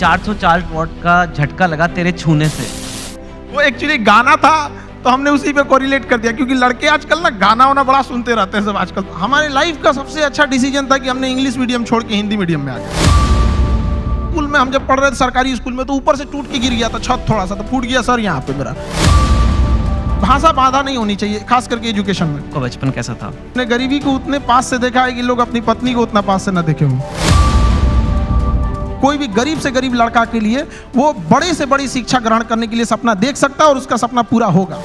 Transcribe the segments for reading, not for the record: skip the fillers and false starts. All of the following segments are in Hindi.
404 वॉट का झटका लगा तेरे छूने से। वो एक्चुअली गाना था तो हमने उसी पे कोरिलेट कर दिया, क्योंकि लड़के आजकल ना गाना वाना बड़ा सुनते रहते हैं सब आजकल। हमारे लाइफ का सबसे अच्छा डिसीजन था कि हमने इंग्लिश मीडियम छोड़ के हिंदी मीडियम में आ गए। स्कूल में हम जब पढ़ रहे थे सरकारी स्कूल में, तो ऊपर से टूट के गिर गया था छत, थोड़ा सा तो फूट गया सर यहाँ पे मेरा। भाषा बाधा नहीं होनी चाहिए, खास करके एजुकेशन में। आपका बचपन कैसा था? मैंने गरीबी को उतने पास से देखा है कि लोग अपनी पत्नी को उतना पास से ना देखे हों। कोई भी गरीब से गरीब लड़का के लिए वो बड़े से बड़ी शिक्षा ग्रहण करने के लिए सपना देख सकता है और उसका सपना पूरा होगा।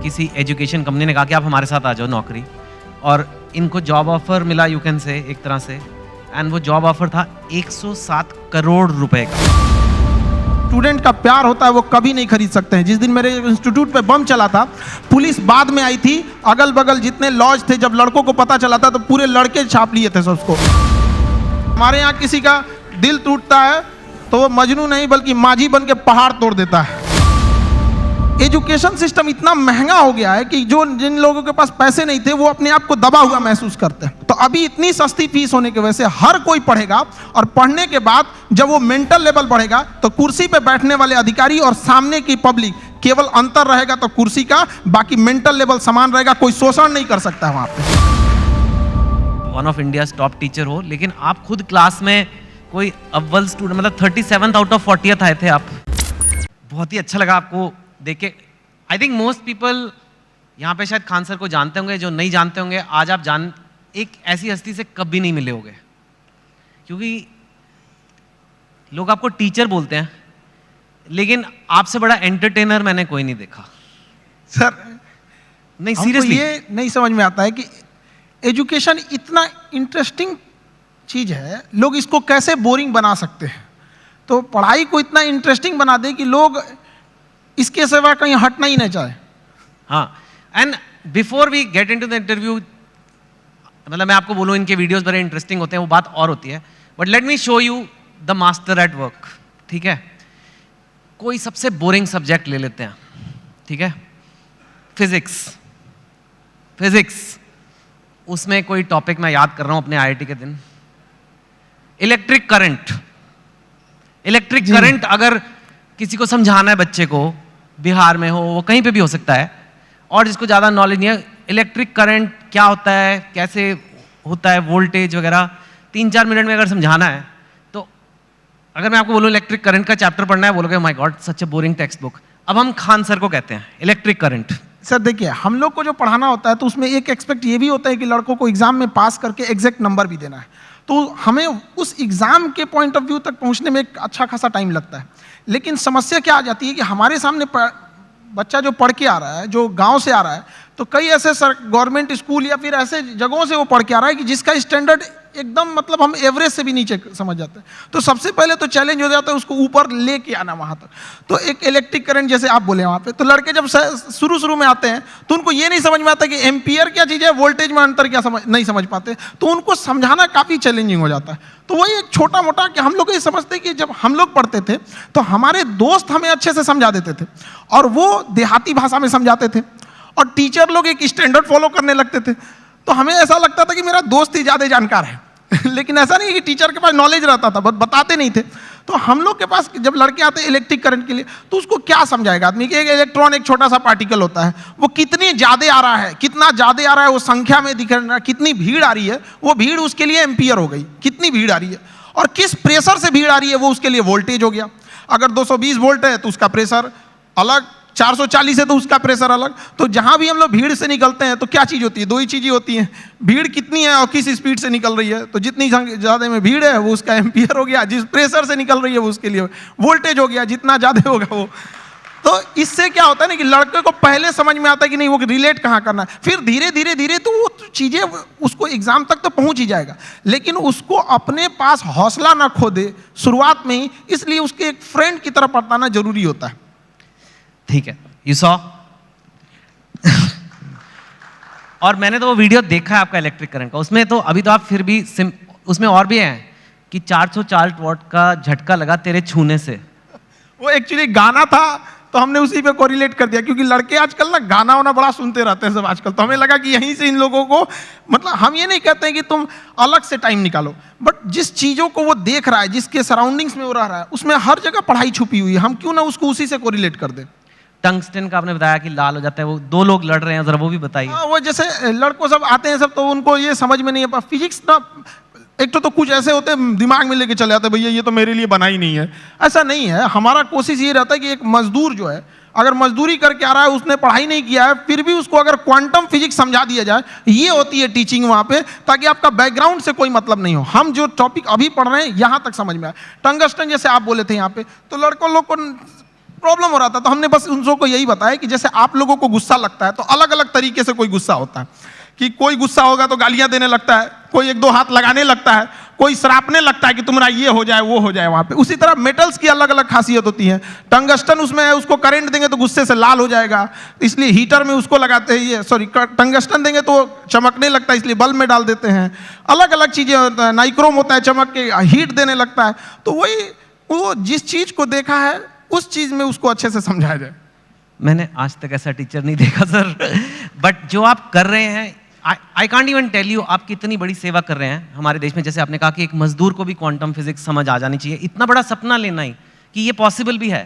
किसी एजुकेशन कंपनी ने कहा कि आप हमारे साथ आ जाओ नौकरी, और इनको जॉब ऑफर मिला, यू कैन से एक तरह से, एंड वो जॉब ऑफर था 107 करोड़ रुपए का। स्टूडेंट का प्यार होता है वो कभी नहीं खरीद सकते हैं। जिस दिन मेरे इंस्टीट्यूट पे बम चला था, पुलिस बाद में आई थी, अगल बगल जितने लॉज थे, जब लड़कों को पता चला था तो पूरे लड़के छाप लिए थे सबको। हमारे यहाँ किसी का दिल टूटता है तो वो मजनू नहीं बल्कि माझी बन के पहाड़ तोड़ देता है। एजुकेशन सिस्टम इतना महंगा हो गया है कि जो जिन लोगों के पास पैसे नहीं थे वो अपने आप को दबा हुआ महसूस करते हैं। तो अभी इतनी सस्ती फीस होने की वजह से हर कोई पढ़ेगा, और पढ़ने के बाद जब वो मेंटल लेवल बढ़ेगा तो कुर्सी पे बैठने वाले अधिकारी और सामने की पब्लिक, केवल अंतर रहेगा तो कुर्सी का, बाकी मेंटल लेवल समान रहेगा। कोई शोषण नहीं कर सकता वहां पे। One of India top teacher हो, लेकिन आप खुद क्लास में कोई अव्वल स्टूडेंट, मतलब 37th आउट ऑफ 40th आए थे आप। बहुत ही अच्छा लगा आपको देख के। आई थिंक मोस्ट पीपल यहाँ पे शायद खान सर को जानते होंगे, जो नहीं जानते होंगे आज आप जान, एक ऐसी हस्ती से कभी नहीं मिले होंगे, क्योंकि लोग आपको टीचर बोलते हैं, लेकिन आपसे बड़ा एंटरटेनर मैंने कोई नहीं देखा सर। नहीं, सीरियसली ये नहीं समझ में आता है कि एजुकेशन इतना इंटरेस्टिंग चीज है, लोग इसको कैसे बोरिंग बना सकते हैं। तो पढ़ाई को इतना इंटरेस्टिंग बना दे कि लोग इसके सिवा कहीं हटना ही नहीं चाहे। हाँ, and before we get into the interview, मतलब मैं आपको बोलूँ इनके वीडियोस बड़े इंटरेस्टिंग होते हैं, वो बात और होती है, but let me show you the master at work. ठीक है, कोई सबसे बोरिंग सब्जेक्ट ले लेते हैं, ठीक है, फिजिक्स। उसमें कोई टॉपिक मैं याद कर रहा हूं अपने आईआईटी के दिन, इलेक्ट्रिक करंट अगर किसी को समझाना है बच्चे को, बिहार में हो, वो कहीं पे भी हो सकता है, और जिसको ज़्यादा नॉलेज नहीं है, इलेक्ट्रिक करंट क्या होता है, कैसे होता है, वोल्टेज वगैरह 3-4 मिनट में अगर समझाना है, तो अगर मैं आपको बोलूँ इलेक्ट्रिक करंट का चैप्टर पढ़ना है, बोलोगे my God such A boring text book. अब हम खान सर को कहते हैं इलेक्ट्रिक करंट। सर देखिए, हम लोग को जो पढ़ाना होता है तो उसमें एक एक्सपेक्ट ये भी होता है कि लड़कों को एग्जाम में पास करके एग्जैक्ट नंबर भी देना है। तो हमें उस एग्जाम के पॉइंट ऑफ व्यू तक पहुंचने में एक अच्छा खासा टाइम लगता है। लेकिन समस्या क्या आ जाती है कि हमारे सामने बच्चा जो पढ़ के आ रहा है, जो गांव से आ रहा है, तो कई ऐसे गवर्नमेंट स्कूल या फिर ऐसे जगहों से वो पढ़ के आ रहा है कि जिसका स्टैंडर्ड एकदम, मतलब हम एवरेज से भी नीचे समझ जाते हैं। तो सबसे पहले तो चैलेंज हो जाता है उसको ऊपर लेके आना वहाँ तक। तो एक इलेक्ट्रिक करंट जैसे आप बोले वहाँ पे, तो लड़के जब शुरू में आते हैं तो उनको ये नहीं समझ में आता कि एम्पियर क्या चीज़ है, वोल्टेज में अंतर क्या नहीं समझ पाते, तो उनको समझाना काफ़ी चैलेंजिंग हो जाता है। तो वही एक छोटा मोटा कि हम लोग ये समझते कि जब हम लोग पढ़ते थे तो हमारे दोस्त हमें अच्छे से समझा देते थे, और वो देहाती भाषा में समझाते थे, और टीचर लोग एक स्टैंडर्ड फॉलो करने लगते थे। तो हमें ऐसा लगता था कि मेरा दोस्त ही ज़्यादा जानकार है। लेकिन ऐसा नहीं कि टीचर के पास नॉलेज रहता था, बट बताते नहीं थे। तो हम लोग के पास जब लड़के आते हैं इलेक्ट्रिक करंट के लिए, तो उसको क्या समझाएगा आदमी कि एक इलेक्ट्रॉन एक छोटा सा पार्टिकल होता है, वो कितनी ज़्यादा आ रहा है, कितना ज़्यादा आ रहा है, वो संख्या में दिख रहा है, कितनी भीड़ आ रही है, वो भीड़ उसके लिए एम्पियर हो गई, कितनी भीड़ आ रही है, और किस प्रेशर से भीड़ आ रही है वो उसके लिए वोल्टेज हो गया। अगर 220 वोल्ट है तो उसका प्रेशर अलग, 440 है तो उसका प्रेशर अलग। तो जहां भी हम लोग भीड़ से निकलते हैं तो क्या चीज़ होती है, दो ही चीज़ें होती हैं, भीड़ कितनी है और किस स्पीड से निकल रही है। तो जितनी ज़्यादा में भीड़ है वो उसका एम्पियर हो गया, जिस प्रेशर से निकल रही है वो उसके लिए वोल्टेज हो गया, जितना ज़्यादा होगा वो। तो इससे क्या होता है ना कि लड़के को पहले समझ में आता है कि नहीं वो रिलेट कहाँ करना है, फिर धीरे धीरे तो वो चीज़ें उसको एग्जाम तक तो पहुँच ही जाएगा, लेकिन उसको अपने पास हौसला ना खो दे शुरुआत में ही, इसलिए उसके एक फ्रेंड की तरह बताना जरूरी होता है। ठीक है, यू सॉ और मैंने तो वो वीडियो देखा है आपका इलेक्ट्रिक करंट का, उसमें तो अभी तो आप फिर भी उसमें और भी हैं कि 404 वॉट का झटका लगा तेरे छूने से। वो एक्चुअली गाना था तो हमने उसी पे कोरिलेट कर दिया, क्योंकि लड़के आजकल ना गाना वाना बड़ा सुनते रहते हैं सब आजकल, तो हमें लगा कि यहीं से इन लोगों को, मतलब हम ये नहीं कहते हैं कि तुम अलग से टाइम निकालो, बट जिस चीज़ों को वो देख रहा है, जिसके सराउंडिंग्स में वो रह रहा है, उसमें हर जगह पढ़ाई छुपी हुई है, हम क्यों ना उसको उसी से कोरिलेट कर दें। टंगस्टन का आपने बताया कि लाल हो जाता है, वो 2 लोग लड़ रहे हैं, जरा वो भी बताइए। वो जैसे लड़कों सब आते हैं सब, तो उनको ये समझ में नहीं है फिजिक्स ना, एक तो कुछ ऐसे होते हैं दिमाग में लेके चले जाते हैं, भैया ये तो मेरे लिए बना ही नहीं है। ऐसा नहीं है, हमारा कोशिश ये रहता है कि एक मजदूर जो है, अगर मजदूरी करके आ रहा है, उसने पढ़ाई नहीं किया है, फिर भी उसको अगर क्वांटम फिजिक्स समझा दिया जाए, ये होती है टीचिंग वहाँ पे, ताकि आपका बैकग्राउंड से कोई मतलब नहीं हो, हम जो टॉपिक अभी पढ़ रहे हैं यहाँ तक समझ में आए। टंगस्टन जैसे आप बोले थे यहाँ पे, तो लड़कों लोग को प्रॉब्लम हो रहा था, तो हमने बस उन लोगों को यही बताया कि जैसे आप लोगों को गुस्सा लगता है, तो अलग अलग तरीके से कोई गुस्सा होता है, कि कोई गुस्सा होगा तो गालियां देने लगता है, कोई 1-2 हाथ लगाने लगता है, कोई सरापने लगता है कि तुम्हारा ये हो जाए वो हो जाए वहां पे। उसी तरह मेटल्स की अलग अलग खासियत होती है। टंगस्टन उसमें है, उसको करंट देंगे तो गुस्से से लाल हो जाएगा, इसलिए हीटर में उसको लगाते हैं, ये सॉरी टंगस्टन देंगे तो चमकने लगता है, इसलिए बल्ब में डाल देते हैं। अलग अलग चीजें होता है, नाइक्रोम होता है, चमक के हीट देने लगता है। तो वही वो जिस चीज को देखा है उस चीज में उसको अच्छे से समझाया जाए। मैंने आज तक ऐसा टीचर नहीं देखा सर, बट जो आप कर रहे हैं, I can't even tell you, आप कितनी बड़ी सेवा कर रहे हैं हमारे देश में। जैसे आपने कहा कि एक मजदूर को भी क्वांटम फिजिक्स समझ आ जानी चाहिए, इतना बड़ा सपना लेना ही कि ये पॉसिबल भी है।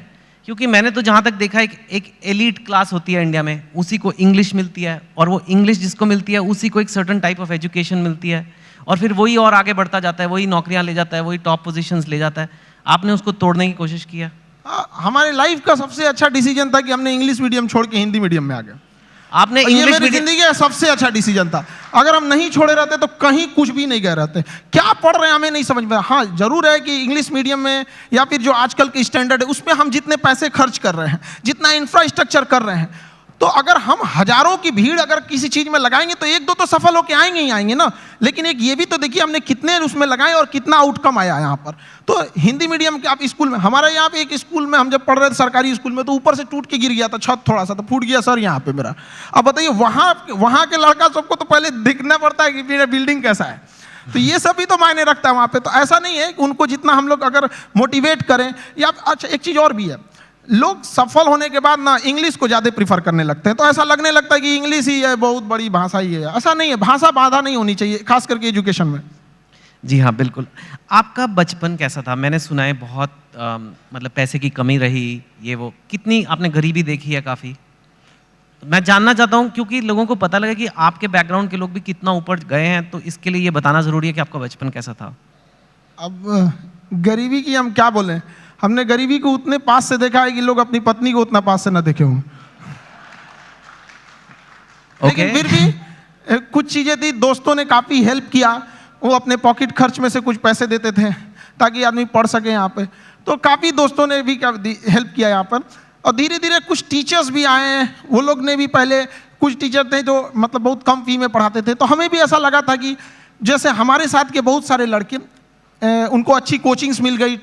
क्योंकि मैंने तो जहाँ तक देखा, एक एलीट क्लास होती है इंडिया में, उसी को इंग्लिश मिलती है, और वो इंग्लिश जिसको मिलती है उसी को एक सर्टन टाइप ऑफ एजुकेशन मिलती है, और फिर वही और आगे बढ़ता जाता है, वही नौकरियाँ ले जाता है, वही टॉप पोजिशंस ले जाता है। आपने उसको तोड़ने की कोशिश किया। हमारे लाइफ का सबसे अच्छा डिसीजन था कि हमने इंग्लिश मीडियम छोड़ के हिंदी मीडियम में आ गए। आपने ये मेरी जिंदगी का सबसे अच्छा डिसीजन था। अगर हम नहीं छोड़े रहते तो कहीं कुछ भी नहीं गए रहते। क्या पढ़ रहे हैं हमें नहीं समझ में। हाँ जरूर है कि इंग्लिश मीडियम में या फिर जो आजकल की स्टैंडर्ड है उसमें हम जितने पैसे खर्च कर रहे हैं, जितना इंफ्रास्ट्रक्चर कर रहे हैं, तो अगर हम हजारों की भीड़ अगर किसी चीज में लगाएंगे तो 1-2 तो सफल होके आएंगे ही आएंगे ना। लेकिन एक ये भी तो देखिए हमने कितने उसमें लगाए और कितना आउटकम आया यहाँ पर। तो हिंदी मीडियम के आप स्कूल में, हमारे यहाँ पे एक स्कूल में हम जब पढ़ रहे थे सरकारी स्कूल में, तो ऊपर से टूट के गिर गया था छत, थोड़ा सा तो फूट गया सर यहाँ पे मेरा। अब बताइए वहाँ के लड़का सबको तो पहले दिखना पड़ता है कि मेरा बिल्डिंग कैसा है। तो ये सब भी तो मायने रखता है वहाँ पे। तो ऐसा नहीं है कि उनको जितना हम लोग अगर मोटिवेट करें, या अच्छा एक चीज़ और भी है, लोग सफल होने के बाद ना इंग्लिश को ज़्यादा प्रीफर करने लगते हैं। तो ऐसा लगने लगता है कि इंग्लिश ही है, बहुत बड़ी भाषा ही है। ऐसा नहीं है, भाषा बाधा नहीं होनी चाहिए, खास करके एजुकेशन में। जी हाँ बिल्कुल। आपका बचपन कैसा था? मैंने सुना है बहुत मतलब पैसे की कमी रही, ये वो, कितनी आपने गरीबी देखी है काफ़ी। मैं जानना चाहता हूँ क्योंकि लोगों को पता लगे कि आपके बैकग्राउंड के लोग भी कितना ऊपर गए हैं, तो इसके लिए ये बताना ज़रूरी है कि आपका बचपन कैसा था। अब गरीबी की हम क्या बोलें, हमने गरीबी को उतने पास से देखा है कि लोग अपनी पत्नी को उतना पास से ना देखे हों। लेकिन फिर भी कुछ चीज़ें थी, दोस्तों ने काफ़ी हेल्प किया, वो अपने पॉकेट खर्च में से कुछ पैसे देते थे ताकि आदमी पढ़ सके यहाँ पे। तो काफ़ी दोस्तों ने भी हेल्प किया यहाँ पर। और धीरे धीरे कुछ टीचर्स भी आए हैं, वो लोग ने भी, पहले कुछ टीचर थे जो मतलब बहुत कम फी में पढ़ाते थे, तो हमें भी ऐसा लगा था कि जैसे हमारे साथ के बहुत सारे लड़के उनको अच्छी कोचिंग्स मिल गई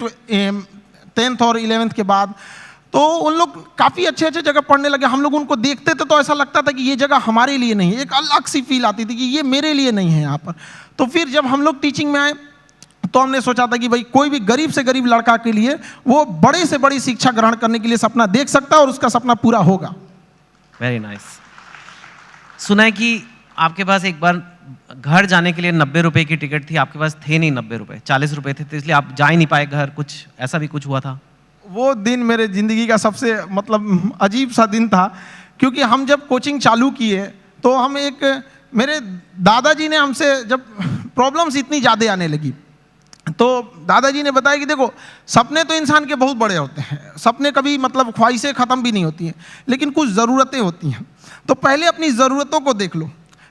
10th और 11th के बाद, तो उन लोग काफ़ी अच्छे अच्छे जगह पढ़ने लगे। हम लोग उनको देखते थे तो ऐसा लगता था कि ये जगह हमारे लिए नहीं है, एक अलग सी फील आती थी कि ये मेरे लिए नहीं है यहाँ पर। तो फिर जब हम लोग टीचिंग में आए तो हमने सोचा था कि भाई कोई भी गरीब से गरीब लड़का के लिए वो बड़े से बड़ी शिक्षा ग्रहण करने के लिए सपना देख सकता है और उसका सपना पूरा होगा। Very nice. सुना है कि आपके पास एक बार घर जाने के लिए 90 रुपए की टिकट थी, आपके पास थे नहीं 90 रुपए, 40 रुपए थे, तो इसलिए आप जा ही नहीं पाए घर, कुछ ऐसा भी कुछ हुआ था? वो दिन मेरे ज़िंदगी का सबसे मतलब अजीब सा दिन था, क्योंकि हम जब कोचिंग चालू किए तो हम मेरे दादाजी ने हमसे जब प्रॉब्लम्स इतनी ज़्यादा आने लगी, तो दादाजी ने बताया कि देखो सपने तो इंसान के बहुत बड़े होते हैं, सपने कभी मतलब ख्वाहिशें ख़त्म भी नहीं होती हैं, लेकिन कुछ ज़रूरतें होती हैं। तो पहले अपनी ज़रूरतों को देख लो,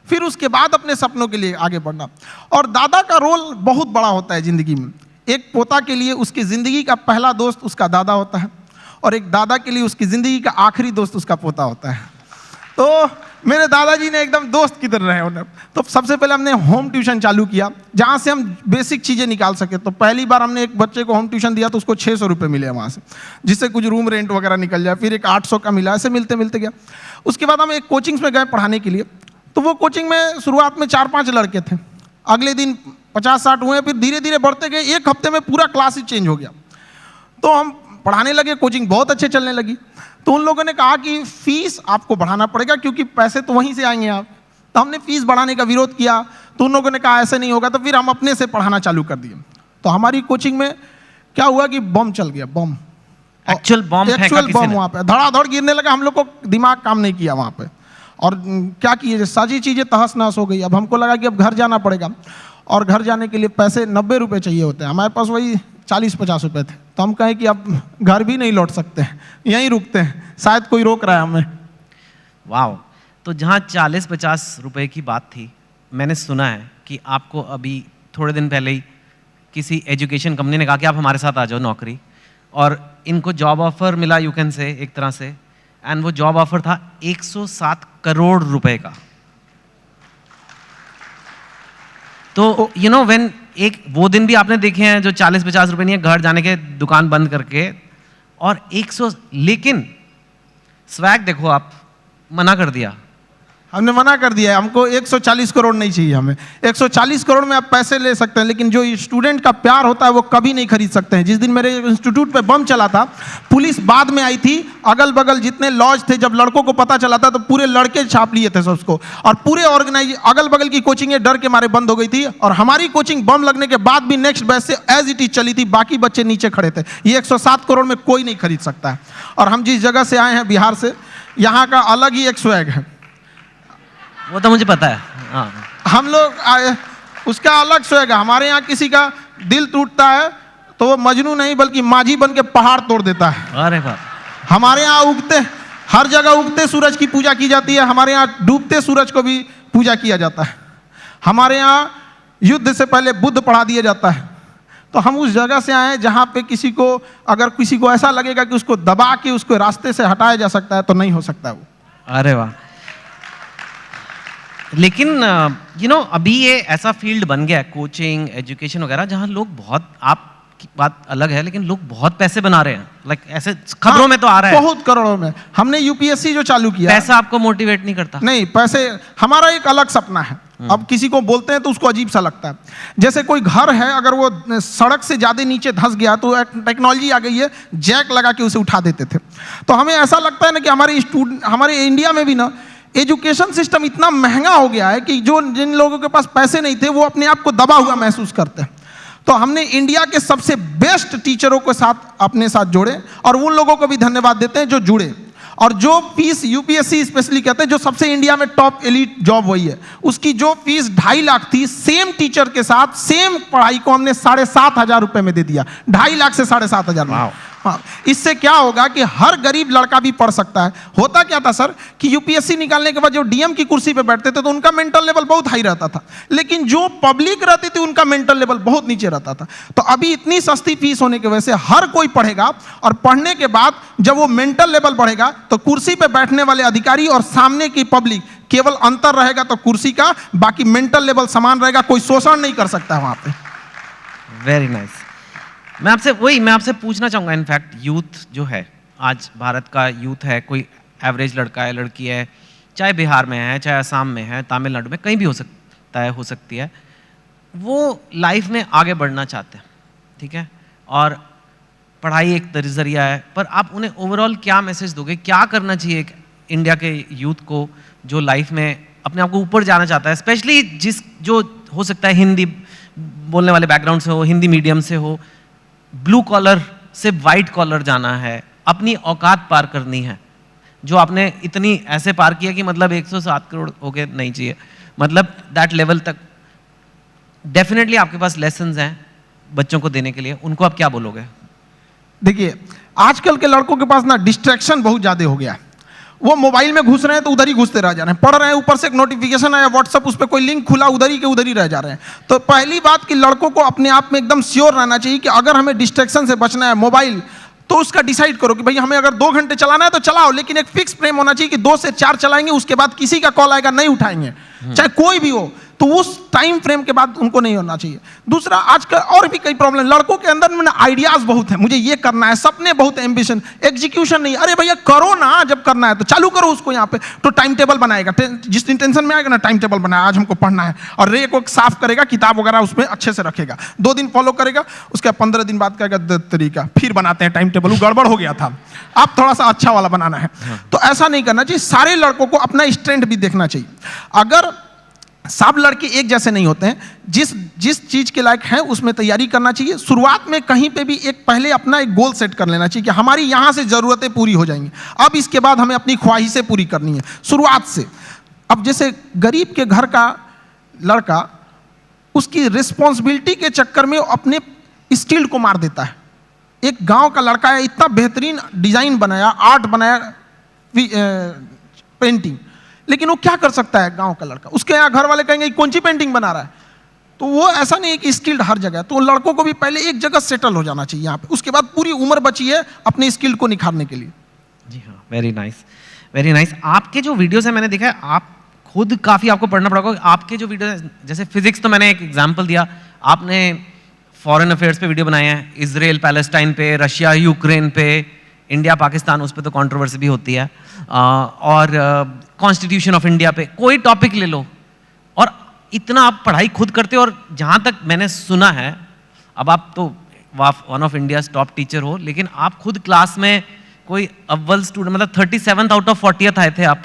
फिर उसके बाद अपने सपनों के लिए आगे बढ़ना। और दादा का रोल बहुत बड़ा होता है ज़िंदगी में। एक पोता के लिए उसकी ज़िंदगी का पहला दोस्त उसका दादा होता है, और एक दादा के लिए उसकी ज़िंदगी का आखिरी दोस्त उसका पोता होता है। तो मेरे दादाजी ने एकदम दोस्त की तरह रहे उन्हें। तो सबसे पहले हमने होम ट्यूशन चालू किया, जहाँ से हम बेसिक चीज़ें निकाल सके। तो पहली बार हमने एक बच्चे को होम ट्यूशन दिया तो उसको 600 रुपये मिले वहाँ से, जिससे कुछ रूम रेंट वगैरह निकल जाए। फिर एक 800 का मिला, ऐसे मिलते मिलते गया। उसके बाद हम एक कोचिंग्स में गए पढ़ाने के लिए। तो वो कोचिंग में शुरुआत में 4-5 लड़के थे, अगले दिन 50-60 हुए, फिर धीरे धीरे बढ़ते गए। एक हफ्ते में पूरा क्लास ही चेंज हो गया। तो हम पढ़ाने लगे, कोचिंग बहुत अच्छे चलने लगी। तो उन लोगों ने कहा कि फीस आपको बढ़ाना पड़ेगा क्योंकि पैसे तो वहीं से आएंगे आप। तो हमने फीस बढ़ाने का विरोध किया, तो उन लोगों ने कहा ऐसे नहीं होगा, तो फिर हम अपने से पढ़ाना चालू कर दिए। तो हमारी कोचिंग में क्या हुआ कि बम चल गया, बम, एक्चुअल बम वहाँ पे धड़ाधड़ गिरने लगा। हम लोग को दिमाग काम नहीं किया वहाँ पे, और क्या किए, सारी चीज़ें तहस नहस हो गई। अब हमको लगा कि अब घर जाना पड़ेगा, और घर जाने के लिए पैसे 90 रुपये चाहिए होते हैं, हमारे पास वही 40-50 रुपये थे। तो हम कहें कि अब घर भी नहीं लौट सकते, यहीं रुकते हैं, शायद कोई रोक रहा है हमें। वाह। तो जहाँ 40-50 रुपए की बात थी, मैंने सुना है कि आपको अभी थोड़े दिन पहले ही किसी एजुकेशन कंपनी ने कहा कि आप हमारे साथ आ जाओ नौकरी, और इनको जॉब ऑफर मिला, यू कैन से, एक तरह से, एंड वो जॉब ऑफर था 107 करोड़ रुपए का। तो यू नो व्हेन, एक वो दिन भी आपने देखे हैं जो 40-50 रुपए नहीं है, घर जाने के दुकान बंद करके, और 100, लेकिन स्वैग देखो, आप मना कर दिया। हमने मना कर दिया है, हमको 140 करोड़ नहीं चाहिए। हमें 140 करोड़ में आप पैसे ले सकते हैं, लेकिन जो स्टूडेंट का प्यार होता है वो कभी नहीं खरीद सकते हैं। जिस दिन मेरे इंस्टीट्यूट पे बम चला था, पुलिस बाद में आई थी, अगल बगल जितने लॉज थे, जब लड़कों को पता चला था तो पूरे लड़के छाप लिए थे सबको, और पूरे ऑर्गेनाइज अगल बगल की कोचिंगें डर के मारे बंद हो गई थी। और हमारी कोचिंग बम लगने के बाद भी नेक्स्ट बैच से एज इट इज चली थी, बाकी बच्चे नीचे खड़े थे। ये 107 करोड़ में कोई नहीं खरीद सकता है। और हम जिस जगह से आए हैं, बिहार से, यहाँ का अलग ही एक स्वैग है, वो तो मुझे पता है। हाँ, हम लोग आए, उसका अलग स्वैग है। हमारे यहाँ किसी का दिल टूटता है तो वो मजनू नहीं बल्कि माझी बन के पहाड़ तोड़ देता है। अरे बाप। हमारे यहाँ उगते, हर जगह उगते सूरज की पूजा की जाती है, हमारे यहाँ डूबते सूरज को भी पूजा किया जाता है। हमारे यहाँ युद्ध से पहले बुद्ध पढ़ा दिया जाता है। तो हम उस जगह से आए हैं जहाँ पे किसी को, अगर किसी को ऐसा लगेगा कि उसको दबा के उसको रास्ते से हटाया जा सकता है, तो नहीं हो सकता है वो। अरे वाह। लेकिन यू नो अभी ये ऐसा फील्ड बन गया है, कोचिंग, एजुकेशन वगैरह, जहाँ लोग बहुत, आपकी बात अलग है, लेकिन लोग बहुत पैसे बना रहे हैं। लाइक ऐसे खबरों में तो आ रहा है बहुत करोड़ों में। हमने यूपीएससी जो चालू किया, पैसा आपको मोटिवेट नहीं करता? नहीं, पैसे हमारा एक अलग सपना है। अब किसी को बोलते हैं तो उसको अजीब सा लगता है। जैसे कोई घर है, अगर वो सड़क से ज्यादा नीचे धंस गया तो एक टेक्नोलॉजी आ गई है, जैक लगा के उसे उठा देते थे। तो हमें ऐसा लगता है ना कि हमारे इंडिया में भी ना एजुकेशन सिस्टम इतना महंगा हो गया है कि जो जिन लोगों के पास पैसे नहीं थे वो अपने आप को दबा हुआ महसूस करते हैं। तो हमने इंडिया के सबसे बेस्ट टीचरों के साथ अपने साथ जोड़े, और उन लोगों को भी धन्यवाद देते हैं जो जुड़े। और जो फीस यूपीएससी स्पेशली कहते हैं, जो सबसे इंडिया में टॉप एलीट जॉब वही है, उसकी जो फीस 2.5 लाख थी, सेम टीचर के साथ सेम पढ़ाई को हमने 7,500 रुपए में दे दिया। 2.5 लाख से 7,500 में। हाँ, इससे क्या होगा कि हर गरीब लड़का भी पढ़ सकता है। होता क्या था सर कि यूपीएससी निकालने के बाद जो डीएम की कुर्सी पे बैठते थे तो उनका मेंटल लेवल बहुत हाई रहता था, लेकिन जो पब्लिक रहती थी उनका मेंटल लेवल बहुत नीचे रहता था। तो अभी इतनी सस्ती फीस होने की वजह से हर कोई पढ़ेगा, और पढ़ने के बाद जब वो मेंटल लेवल बढ़ेगा तो कुर्सी पे बैठने वाले अधिकारी और सामने की पब्लिक, केवल अंतर रहेगा तो कुर्सी का, बाकी मेंटल लेवल समान रहेगा, कोई शोषण नहीं कर सकता वहां पे। Very nice. मैं आपसे पूछना चाहूँगा, इनफैक्ट यूथ जो है, आज भारत का यूथ है, कोई एवरेज लड़का है, लड़की है, चाहे बिहार में है, चाहे असम में है, तमिलनाडु में, कहीं भी हो सकती है, वो लाइफ में आगे बढ़ना चाहते हैं, ठीक है, और पढ़ाई एक जरिया है, पर आप उन्हें ओवरऑल क्या मैसेज दोगे? क्या करना चाहिए एक इंडिया के यूथ को जो लाइफ में अपने आप को ऊपर जाना चाहता है, स्पेशली जो हो सकता है हिंदी बोलने वाले बैकग्राउंड से हो, हिंदी मीडियम से हो, ब्लू कॉलर से वाइट कॉलर जाना है, अपनी औकात पार करनी है, जो आपने इतनी ऐसे पार किया कि मतलब 107 करोड़ हो गए नहीं चाहिए, मतलब दैट लेवल तक डेफिनेटली आपके पास लेसन्स हैं बच्चों को देने के लिए, उनको आप क्या बोलोगे? देखिए, आजकल के लड़कों के पास ना डिस्ट्रैक्शन बहुत ज़्यादा हो गया है। वो मोबाइल में घुस रहे हैं तो उधर ही घुसते रह जा रहे हैं, पढ़ रहे हैं, ऊपर से एक नोटिफिकेशन आया व्हाट्सएप, उस पर कोई लिंक खुला, उधर ही के उधर ही रह जा रहे हैं। तो पहली बात कि लड़कों को अपने आप में एकदम श्योर रहना चाहिए कि अगर हमें डिस्ट्रैक्शन से बचना है, मोबाइल, तो उसका डिसाइड करो कि भाई हमें अगर 2 घंटे चलाना है तो चलाओ, लेकिन एक फिक्स फ्रेम होना चाहिए कि 2 से 4 चलाएंगे, उसके बाद किसी का कॉल आएगा नहीं उठाएंगे, चाहे कोई भी हो। तो उस टाइम फ्रेम के बाद उनको नहीं होना चाहिए। दूसरा, आजकल और भी कई प्रॉब्लम, लड़कों के अंदर में आइडियाज बहुत है, मुझे ये करना है, सपने बहुत है, एम्बिशन, एग्जीक्यूशन नहीं। अरे भैया करो ना, जब करना है तो चालू करो उसको। यहाँ पे तो टाइम टेबल बनाएगा, जिस दिन टेंशन में आएगा ना टाइम टेबल बनाया, आज हमको पढ़ना है, और रे को साफ करेगा, किताब वगैरह उसमें अच्छे से रखेगा, 2 दिन फॉलो करेगा, उसके 15 दिन बाद कहेगा तरीका फिर बनाते हैं टाइम टेबल, वो गड़बड़ हो गया था, आप थोड़ा सा अच्छा वाला बनाना है। तो ऐसा नहीं करना चाहिए। सारे लड़कों को अपना स्ट्रेंथ भी देखना चाहिए। अगर सब लड़के एक जैसे नहीं होते हैं, जिस चीज के लायक हैं उसमें तैयारी करना चाहिए। शुरुआत में कहीं पे भी पहले अपना एक गोल सेट कर लेना चाहिए कि हमारी यहां से जरूरतें पूरी हो जाएंगी, अब इसके बाद हमें अपनी ख्वाहिशें पूरी करनी है शुरुआत से। अब जैसे गरीब के घर का लड़का उसकी रिस्पॉन्सिबिलिटी के चक्कर में अपने स्किल को मार देता है। एक गांव का लड़का है, इतना बेहतरीन डिजाइन बनाया, आर्ट बनाया, पेंटिंग, लेकिन वो क्या कर सकता है गांव का लड़का? उसके यहाँ घर वाले कहेंगे कौन सी पेंटिंग बना रहा है? तो वो ऐसा नहीं है कि स्किल्ड हर जगह। तो लड़कों को भी पहले एक जगह सेटल हो जाना चाहिए यहाँ पे, उसके बाद पूरी उम्र बची है अपने स्किल को निखारने के लिए। जी हाँ, वेरी नाइस, वेरी नाइस। आपके जो वीडियोस है मैंने देखा है, आप खुद काफ़ी आपको पढ़ना पड़ेगा। आपके जो वीडियो है, जैसे फिजिक्स तो मैंने एक एग्जाम्पल दिया, आपने फॉरेन अफेयर्स पे वीडियो बनाए हैं, इजराइल पैलेस्टाइन पे, रशिया यूक्रेन पे, इंडिया पाकिस्तान, उस पर तो कंट्रोवर्सी भी होती है, और कॉन्स्टिट्यूशन ऑफ इंडिया पे, कोई टॉपिक ले लो, और इतना आप पढ़ाई खुद करते हो। और जहाँ तक मैंने सुना है, अब आप तो one of India's top teacher हो, लेकिन आप खुद क्लास में कोई अव्वल स्टूडेंट, मतलब 37 आउट ऑफ 40 आए थे आप।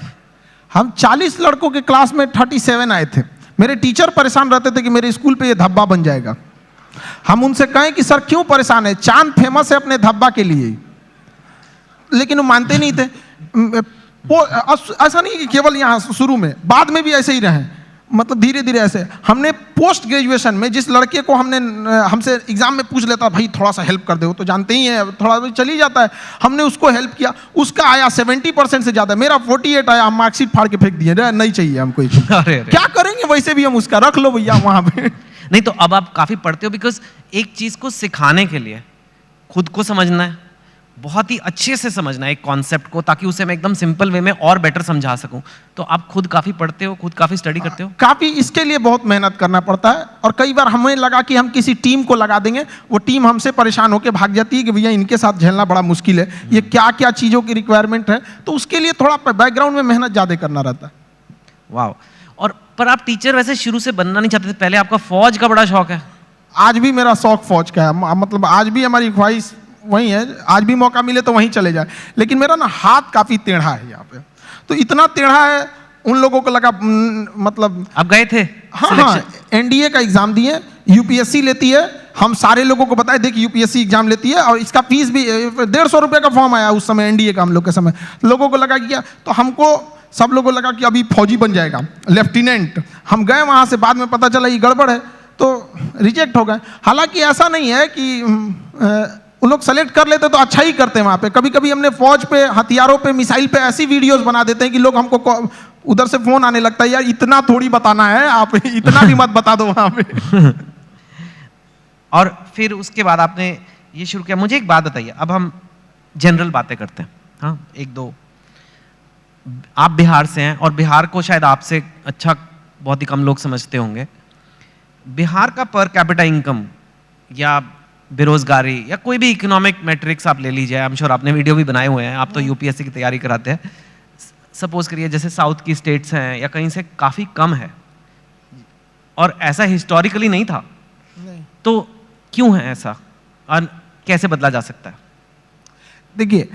हम 40 लड़कों के क्लास में 37 आए थे। मेरे टीचर परेशान रहते थे कि मेरे स्कूल पे ये धब्बा बन जाएगा। हम उनसे कहें कि सर क्यों परेशान है, चांद फेमस है अपने धब्बा के लिए, लेकिन वो मानते नहीं थे। वो ऐसा नहीं कि केवल यहाँ शुरू में, बाद में भी ऐसे ही रहे, मतलब धीरे धीरे ऐसे। हमने पोस्ट ग्रेजुएशन में जिस लड़के को हमसे एग्जाम में पूछ लेता भाई थोड़ा सा हेल्प कर दो, तो जानते ही हैं थोड़ा चल ही जाता है, हमने उसको हेल्प किया, उसका आया 70% से ज्यादा, मेरा 48 आया, हम मार्कशीट फाड़ के फेंक दिए, नहीं चाहिए हमको। क्या करेंगे, वैसे भी हम उसका रख लो भैया वहां पे। नहीं तो अब आप काफी पढ़ते हो, बिकॉज एक चीज को सिखाने के लिए खुद को समझना है, बहुत ही अच्छे से समझना है एक कॉन्सेप्ट को, ताकि उसे मैं एकदम सिंपल वे में और बेटर समझा सकूं। तो आप खुद काफी पढ़ते हो, खुद काफी स्टडी करते हो? काफी, इसके लिए बहुत मेहनत करना पड़ता है। और कई बार हमें लगा कि हम किसी टीम को लगा देंगे, वो टीम हमसे परेशान होकर भाग जाती है कि भैया इनके साथ झेलना बड़ा मुश्किल है, ये क्या क्या चीजों की रिक्वायरमेंट है, तो उसके लिए थोड़ा बैकग्राउंड में मेहनत ज्यादा करना रहता है। वाह। और पर आप टीचर वैसे शुरू से बनना नहीं चाहते थे, पहले आपका फौज का बड़ा शौक है? आज भी मेरा शौक फौज का है, मतलब आज भी हमारी ख्वाहिश वही है, आज भी मौका मिले तो वहीं चले जाए। लेकिन मेरा ना हाथ काफी टेढ़ा है यहाँ पे, तो इतना टेढ़ा है, उन लोगों को लगा मतलब। आप गए थे? हाँ, एनडीए का एग्जाम दिए, यूपीएससी लेती है, हम सारे लोगों को बताए देखिए यूपीएससी एग्जाम लेती है, और इसका फीस भी 150 रुपये का फॉर्म आया उस समय एनडीए का, हम लोग के समय। लोगों को लगा कि क्या, तो हमको सब लोगों को लगा कि अभी फौजी बन जाएगा, लेफ्टिनेंट। हम गए वहाँ से, बाद में पता चला ये गड़बड़ है, तो रिजेक्ट हो गए। हालांकि ऐसा नहीं है कि वो लोग सेलेक्ट कर लेते तो अच्छा ही करते हैं वहाँ पे। कभी कभी हमने फौज पे, हथियारों पे, मिसाइल पे ऐसी वीडियोस बना देते हैं कि लोग हमको उधर से फोन आने लगता है, यार इतना थोड़ी बताना है, आप इतना भी मत बता दो वहाँ पे। और फिर उसके बाद आपने ये शुरू किया। मुझे एक बात बताइए, अब हम जनरल बातें करते हैं, हाँ एक दो। आप बिहार से हैं, और बिहार को शायद आपसे अच्छा बहुत ही कम लोग समझते होंगे। बिहार का पर कैपिटा इनकम या बेरोजगारी या कोई भी इकोनॉमिक मैट्रिक्स आप ले लीजिए, आई एम श्योर आपने वीडियो भी बनाए हुए हैं, आप तो यूपीएससी की तैयारी कराते हैं। सपोज करिए जैसे साउथ की स्टेट्स हैं या कहीं से काफ़ी कम है, और ऐसा हिस्टोरिकली नहीं था, तो क्यों है ऐसा और कैसे बदला जा सकता है? देखिए,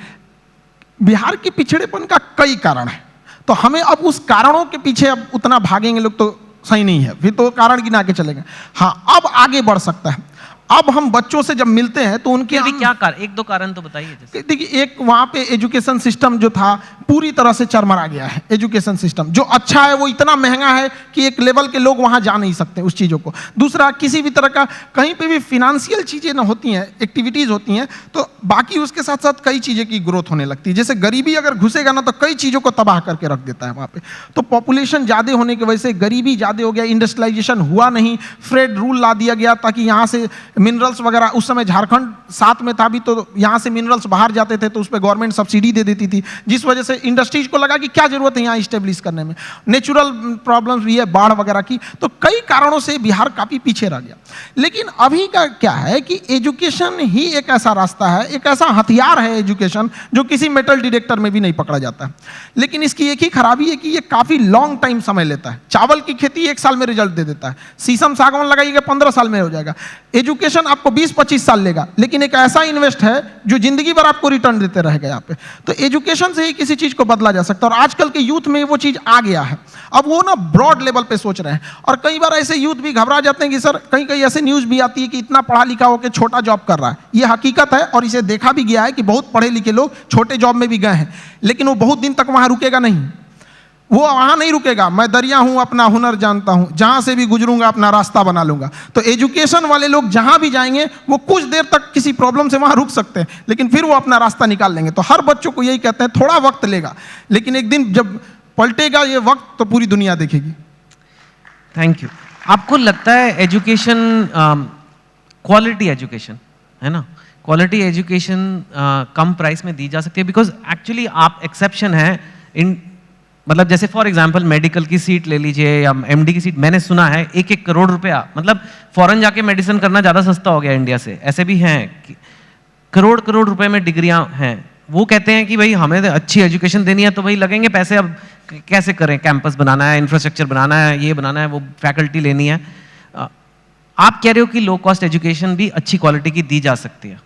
बिहार के पिछड़ेपन का कई कारण है, तो हमें अब उस कारणों के पीछे अब उतना भागेंगे लोग तो सही नहीं है, फिर तो कारण गिना के चलेंगे। हाँ, अब आगे बढ़ सकता है। अब हम बच्चों से जब मिलते हैं तो उनके अभी क्या कारण, एक दो कारण तो बताइए। देखिए, एक वहाँ पे एजुकेशन सिस्टम जो था पूरी तरह से चरमरा गया है। एजुकेशन सिस्टम जो अच्छा है वो इतना महंगा है कि एक लेवल के लोग वहाँ जा नहीं सकते उस चीज़ों को। दूसरा, किसी भी तरह का कहीं पे भी फिनेंशियल चीज़ें ना होती हैं, एक्टिविटीज़ होती हैं, तो बाकी उसके साथ साथ कई चीज़ें की ग्रोथ होने लगती है। जैसे गरीबी अगर घुसेगा ना तो कई चीज़ों को तबाह करके रख देता है वहाँ पे। तो पॉपुलेशन ज़्यादा होने की वजह से गरीबी ज़्यादा हो गया, इंडस्ट्रियलाइजेशन हुआ नहीं, फ्रेड रूल ला दिया गया ताकि यहाँ से मिनरल्स वगैरह, उस समय झारखंड साथ में था भी तो यहाँ से मिनरल्स बाहर जाते थे तो उस पर गवर्नमेंट सब्सिडी दे देती थी, जिस वजह से इंडस्ट्रीज को लगा कि क्या जरूरत है यहाँ इस्टेब्लिश करने में। नेचुरल प्रॉब्लम्स भी है, बाढ़ वगैरह की, तो कई कारणों से बिहार काफ़ी पीछे रह गया। लेकिन अभी का क्या है कि एजुकेशन ही एक ऐसा रास्ता है, एक ऐसा हथियार है एजुकेशन, जो किसी मेटल डिटेक्टर में भी नहीं पकड़ा जाता है। लेकिन इसकी एक ही खराबी है कि ये काफ़ी लॉन्ग टाइम समय लेता है। चावल की खेती 1 साल में रिजल्ट दे देता है, शीशम सागवान लगाइएगा 15 साल में हो जाएगा। एजुकेशन आपको 20-25 साल लेगा, लेकिन एक ऐसा इन्वेस्ट है जो जिंदगी भर आपको रिटर्न देते रहेगा यहाँ पे। तो एजुकेशन से ही किसी चीज़ को बदला जा सकता है, और आजकल के यूथ में वो चीज़ आ गया है। अब वो ना ब्रॉड लेवल पे सोच रहे हैं, और कई बार ऐसे यूथ भी घबरा जाते हैं कि सर कहीं कहीं ऐसे न्यूज़ भी आती है कि इतना पढ़ा लिखा होकर छोटा जॉब कर रहा है। ये हकीकत है और इसे देखा भी गया है कि बहुत पढ़े लिखे लोग छोटे जॉब में भी गए हैं, लेकिन वो बहुत दिन तक वहाँ रुकेगा नहीं, वो वहाँ नहीं रुकेगा। मैं दरिया हूँ, अपना हुनर जानता हूँ, जहाँ से भी गुजरूंगा अपना रास्ता बना लूंगा। तो एजुकेशन वाले लोग जहाँ भी जाएंगे वो कुछ देर तक किसी प्रॉब्लम से वहाँ रुक सकते हैं, लेकिन फिर वो अपना रास्ता निकाल लेंगे। तो हर बच्चों को यही कहते हैं, थोड़ा वक्त लेगा, लेकिन एक दिन जब पलटेगा ये वक्त तो पूरी दुनिया देखेगी। Thank you. आपको लगता है एजुकेशन, क्वालिटी एजुकेशन है ना, क्वालिटी एजुकेशन कम प्राइस में दी जा सकती है? बिकॉज एक्चुअली आप एक्सेप्शन है इन, मतलब जैसे फॉर एग्जांपल मेडिकल की सीट ले लीजिए या एमडी की सीट, मैंने सुना है 1-1 करोड़ रुपया, मतलब फॉरेन जाके मेडिसिन करना ज़्यादा सस्ता हो गया इंडिया से। ऐसे भी हैं करोड़ रुपए में डिग्रियां हैं। वो कहते हैं कि भाई हमें अच्छी एजुकेशन देनी है तो भाई लगेंगे पैसे, अब कैसे करें, कैंपस बनाना है, इंफ्रास्ट्रक्चर बनाना है, ये बनाना है, वो फैकल्टी लेनी है। आप कह रहे हो कि लो कॉस्ट एजुकेशन भी अच्छी क्वालिटी की दी जा सकती है?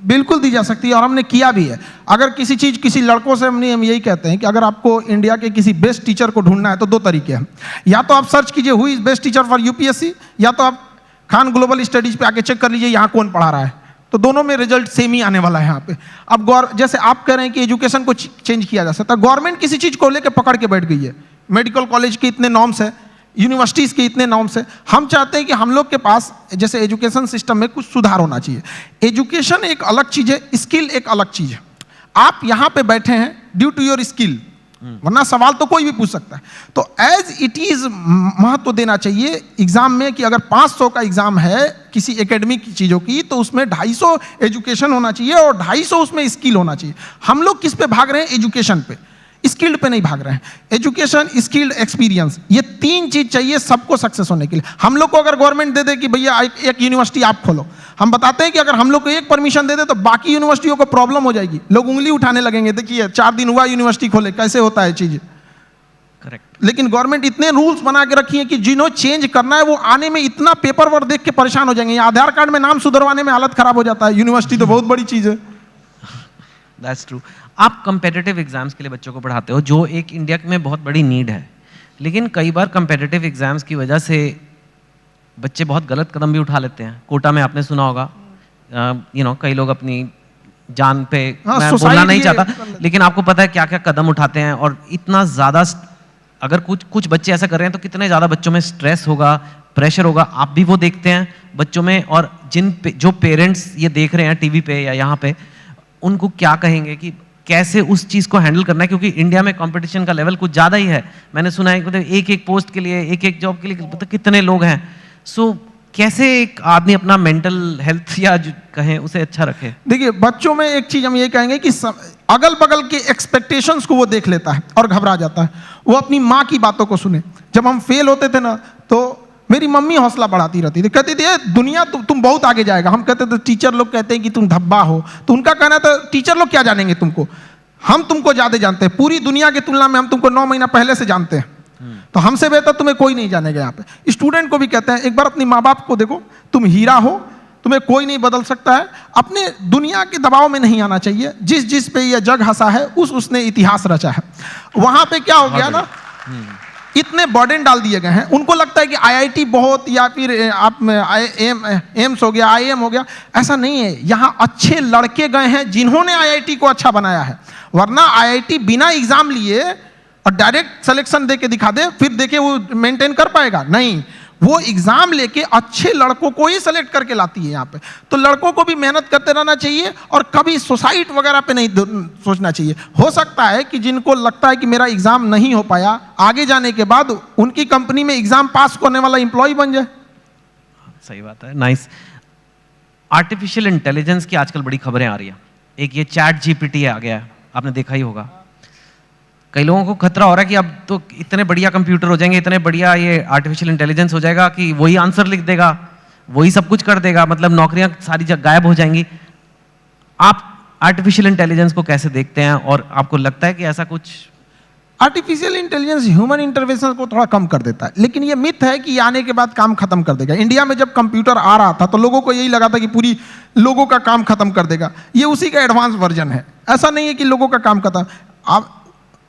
बिल्कुल दी जा सकती है, और हमने किया भी है। अगर किसी चीज़, किसी लड़कों से हम यही कहते हैं कि अगर आपको इंडिया के किसी बेस्ट टीचर को ढूंढना है तो 2 तरीके हैं। या तो आप सर्च कीजिए who is best teacher for UPSC, या तो आप खान ग्लोबल स्टडीज पे आके चेक कर लीजिए यहाँ कौन पढ़ा रहा है, तो दोनों में रिजल्ट सेम ही आने वाला है यहाँ पे। अब जैसे आप कह रहे हैं कि एजुकेशन को चेंज किया जा सकता है, गवर्नमेंट किसी चीज़ को लेकर पकड़ के बैठ गई है। मेडिकल कॉलेज के इतने नॉर्म्स है, यूनिवर्सिटीज़ के इतने नॉर्म्स है। हम चाहते हैं कि हम लोग के पास जैसे एजुकेशन सिस्टम में कुछ सुधार होना चाहिए। एजुकेशन एक अलग चीज़ है, स्किल एक अलग चीज़ है। आप यहाँ पे बैठे हैं ड्यू टू योर स्किल, वरना सवाल तो कोई भी पूछ सकता है। तो एज इट इज़ महत्व देना चाहिए एग्जाम में कि अगर 500 का एग्जाम है किसी एकेडमिक चीज़ों की, तो उसमें 250 एजुकेशन होना चाहिए और 250 उसमें स्किल होना चाहिए। हम लोग किस पे भाग रहे हैं? एजुकेशन पे, स्किल्ड पे नहीं भाग रहे हैं। एजुकेशन, स्किल्ड, एक्सपीरियंस, ये 3 चीज चाहिए सबको सक्सेस होने के लिए। हम लोग को अगर गवर्नमेंट दे दे कि भैया एक यूनिवर्सिटी आप खोलो, हम बताते हैं कि अगर हम लोग को एक परमिशन दे दे तो बाकी यूनिवर्सिटियों को प्रॉब्लम हो जाएगी, लोग उंगली उठाने लगेंगे, देखिए 4 दिन हुआ यूनिवर्सिटी खोले, कैसे होता है चीज। करेक्ट। लेकिन गवर्नमेंट इतने रूल्स बना के रखी है कि जिन्हों चेंज करना है वो आने में इतना पेपर वर्क देख के परेशान हो जाएंगे। आधार कार्ड में नाम सुधरवाने में हालत खराब हो जाता है, यूनिवर्सिटी तो बहुत बड़ी चीज है। That's true. आप कंपेटिटिव एग्जाम्स के लिए बच्चों को पढ़ाते हो, जो एक इंडिया में बहुत बड़ी नीड है, लेकिन कई बार कंपेटिटिव एग्जाम्स की वजह से बच्चे बहुत गलत कदम भी उठा लेते हैं। कोटा में आपने सुना होगा, कई लोग अपनी जान पे, मैं बोलना नहीं चाहता, लेकिन आपको पता है क्या क्या कदम उठाते हैं। और इतना ज़्यादा, अगर कुछ बच्चे ऐसा कर रहे हैं तो कितने ज़्यादा बच्चों में स्ट्रेस होगा, प्रेशर होगा। आप भी वो देखते हैं बच्चों में, और जो पेरेंट्स ये देख रहे हैं टीवी पे या यहाँ पे, उनको क्या कहेंगे कि कैसे उस चीज़ को हैंडल करना है? क्योंकि इंडिया में कंपटीशन का लेवल कुछ ज़्यादा ही है। मैंने सुना है मतलब एक पोस्ट के लिए, एक जॉब के लिए मतलब कितने लोग हैं। सो कैसे एक आदमी अपना मेंटल हेल्थ या कहें उसे अच्छा रखे? देखिए, बच्चों में एक चीज़ हम ये कहेंगे कि अगल बगल के एक्सपेक्टेशंस को वो देख लेता है और घबरा जाता है। वो अपनी माँ की बातों को सुने। जब हम फेल होते थे ना, तो मेरी मम्मी हौसला बढ़ाती रहती थी, कहती थी दुनिया तुम बहुत आगे जाएगा। हम कहते थे टीचर लोग कहते हैं कि तुम धब्बा हो, तो उनका कहना था टीचर लोग क्या जानेंगे तुमको, हम तुमको ज़्यादा जानते हैं, पूरी दुनिया की तुलना में हम तुमको 9 महीना पहले से जानते हैं, तो हमसे बेहतर तुम्हें कोई नहीं जानेगा। यहाँ पे स्टूडेंट को भी कहते हैं एक बार अपने माँ बाप को देखो, तुम हीरा हो, तुम्हें कोई नहीं बदल सकता है। अपने दुनिया के दबाव में नहीं आना चाहिए। जिस पे यह जग हंसा है उसने इतिहास रचा है। वहाँ पे क्या हो गया ना, इतने बर्डन डाल दिए गए हैं, उनको लगता है कि आईआईटी बहुत, या फिर आप एम्स हो गया, आईएम हो गया। ऐसा नहीं है, यहाँ अच्छे लड़के गए हैं जिन्होंने आईआईटी को अच्छा बनाया है। वरना आईआईटी बिना एग्जाम लिए और डायरेक्ट सिलेक्शन दे के दिखा दे, फिर देखे वो मेंटेन कर पाएगा? नहीं। वो एग्जाम लेके अच्छे लड़कों को ही सेलेक्ट करके लाती है यहाँ पे। तो लड़कों को भी मेहनत करते रहना चाहिए और कभी सुसाइड वगैरह पे नहीं सोचना चाहिए। हो सकता है कि जिनको लगता है कि मेरा एग्जाम नहीं हो पाया, आगे जाने के बाद उनकी कंपनी में एग्जाम पास करने वाला एम्प्लॉय बन जाए। सही बात है, नाइस। आर्टिफिशियल इंटेलिजेंस की आजकल बड़ी खबरें आ रही है। एक ये चैट जीपीटी आ गया है, आपने देखा ही होगा। कई लोगों को खतरा हो रहा है कि अब तो इतने बढ़िया कंप्यूटर हो जाएंगे, इतने बढ़िया ये आर्टिफिशियल इंटेलिजेंस हो जाएगा कि वही आंसर लिख देगा, वही सब कुछ कर देगा, मतलब नौकरियां सारी जगह गायब हो जाएंगी। आप आर्टिफिशियल इंटेलिजेंस को कैसे देखते हैं और आपको लगता है कि ऐसा कुछ? आर्टिफिशियल इंटेलिजेंस ह्यूमन इंटरवेंशन को थोड़ा कम कर देता है, लेकिन ये मिथ है कि आने के बाद काम खत्म कर देगा। इंडिया में जब कंप्यूटर आ रहा था तो लोगों को यही लगा था कि पूरी लोगों का काम खत्म कर देगा। ये उसी का एडवांस वर्जन है। ऐसा नहीं है कि लोगों का काम खत्म। आप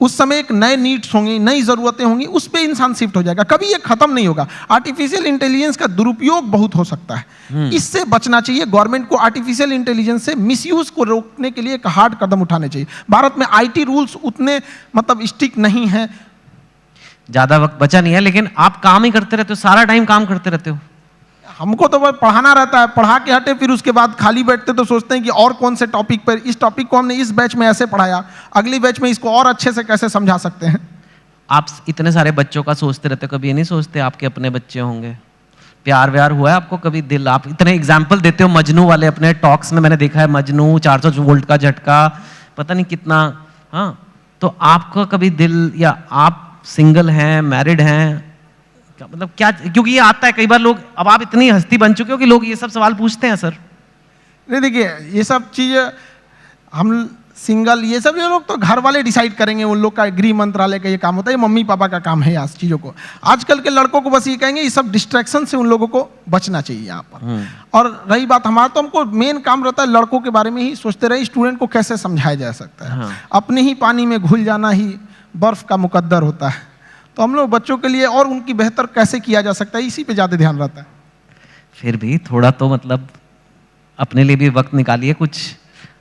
उस समय एक नए नीड्स होंगी, नई ज़रूरतें होंगी, उस पर इंसान शिफ्ट हो जाएगा। कभी ये खत्म नहीं होगा। आर्टिफिशियल इंटेलिजेंस का दुरुपयोग बहुत हो सकता है, इससे बचना चाहिए। गवर्नमेंट को आर्टिफिशियल इंटेलिजेंस से मिसयूज को रोकने के लिए एक हार्ड कदम उठाने चाहिए। भारत में आईटी रूल्स उतने मतलब स्ट्रिक्ट नहीं है। ज़्यादा वक्त बचा नहीं है, लेकिन आप काम ही करते रहते हो, सारा टाइम काम करते रहते हो। हमको तो बस पढ़ाना रहता है, पढ़ा के हटे फिर उसके बाद खाली बैठते तो सोचते हैं कि और कौन से टॉपिक पर, इस टॉपिक को हमने इस बैच में ऐसे पढ़ाया, अगली बैच में इसको और अच्छे से कैसे समझा सकते हैं। आप इतने सारे बच्चों का सोचते रहते हो, कभी ये नहीं सोचते आपके अपने बच्चे होंगे? प्यार व्यार हुआ है आपको कभी? दिल, आप इतने एग्जाम्पल देते हो मजनू वाले अपने टॉक्स में, मैंने देखा है मजनू 400 वोल्ट का झटका, पता नहीं कितना। हाँ, तो आपका कभी दिल, या आप सिंगल हैं, मैरिड हैं, मतलब क्या? क्योंकि ये आता है कई बार लोग, अब आप इतनी हस्ती बन चुके हो कि लोग ये सब सवाल पूछते हैं सर। नहीं देखिए, ये सब चीज़ हम सिंगल, ये सब लोग तो घर वाले डिसाइड करेंगे, उन लोग का गृह मंत्रालय का ये काम होता है, ये मम्मी पापा का काम है आज चीज़ों को। आजकल के लड़कों को बस ये कहेंगे, ये सब डिस्ट्रैक्शन से उन लोगों को बचना चाहिए यहाँ पर। और रही बात हमारा, तो हमको मेन काम रहता है लड़कों के बारे में ही सोचते रहे, स्टूडेंट को कैसे समझाया जा सकता है। अपने ही पानी में घुल जाना ही बर्फ का मुकद्दर होता है। तो हम लोग बच्चों के लिए और उनकी बेहतर कैसे किया जा सकता है, इसी पे ज़्यादा ध्यान रहता है। फिर भी थोड़ा तो मतलब अपने लिए भी वक्त निकालिए कुछ।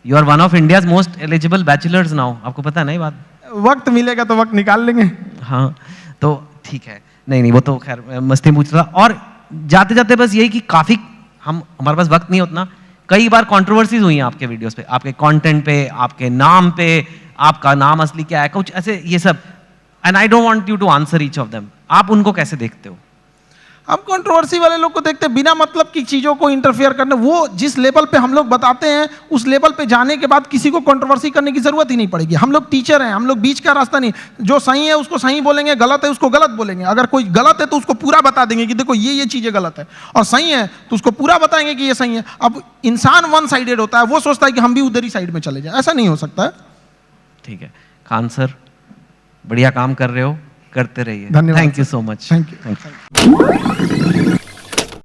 You are one of India's most eligible bachelors now, आपको पता है ना ये बात? वक्त मिलेगा तो वक्त निकाल लेंगे। हाँ, तो ठीक है। नहीं, वो तो खैर मस्ती पूछ रहा। और जाते जाते बस यही कि काफ़ी हमारे पास वक्त नहीं उतना, कई बार कंट्रोवर्सीज हुई हैं आपके वीडियोस पे, आपके कंटेंट पे, आपके नाम पे, आपका नाम असली क्या है, कुछ ऐसे ये सब। And I don't want you to answer each of them. आप उनको कैसे देखते हो? हम कंट्रोवर्सी वाले लोग को देखते हैं, बिना मतलब की चीज़ों को इंटरफेयर करने। वो जिस लेवल पे हम लोग बताते हैं, उस लेवल पे जाने के बाद किसी को कंट्रोवर्सी करने की जरूरत ही नहीं पड़ेगी। हम लोग टीचर हैं, हम लोग बीच का रास्ता नहीं। जो सही है उसको सही बोलेंगे, गलत है उसको गलत बोलेंगे। अगर कोई गलत है तो उसको पूरा बता देंगे कि देखो ये चीज़ें गलत है, और सही है तो उसको पूरा बताएंगे कि ये सही है। अब इंसान वन साइडेड होता है, वो सोचता है कि हम भी उधर ही साइड में चले जाए, ऐसा नहीं हो सकता है। ठीक है खान सर, बढ़िया काम कर रहे हो, करते रहिए। धन्यवाद। Thank you so much. Thank you.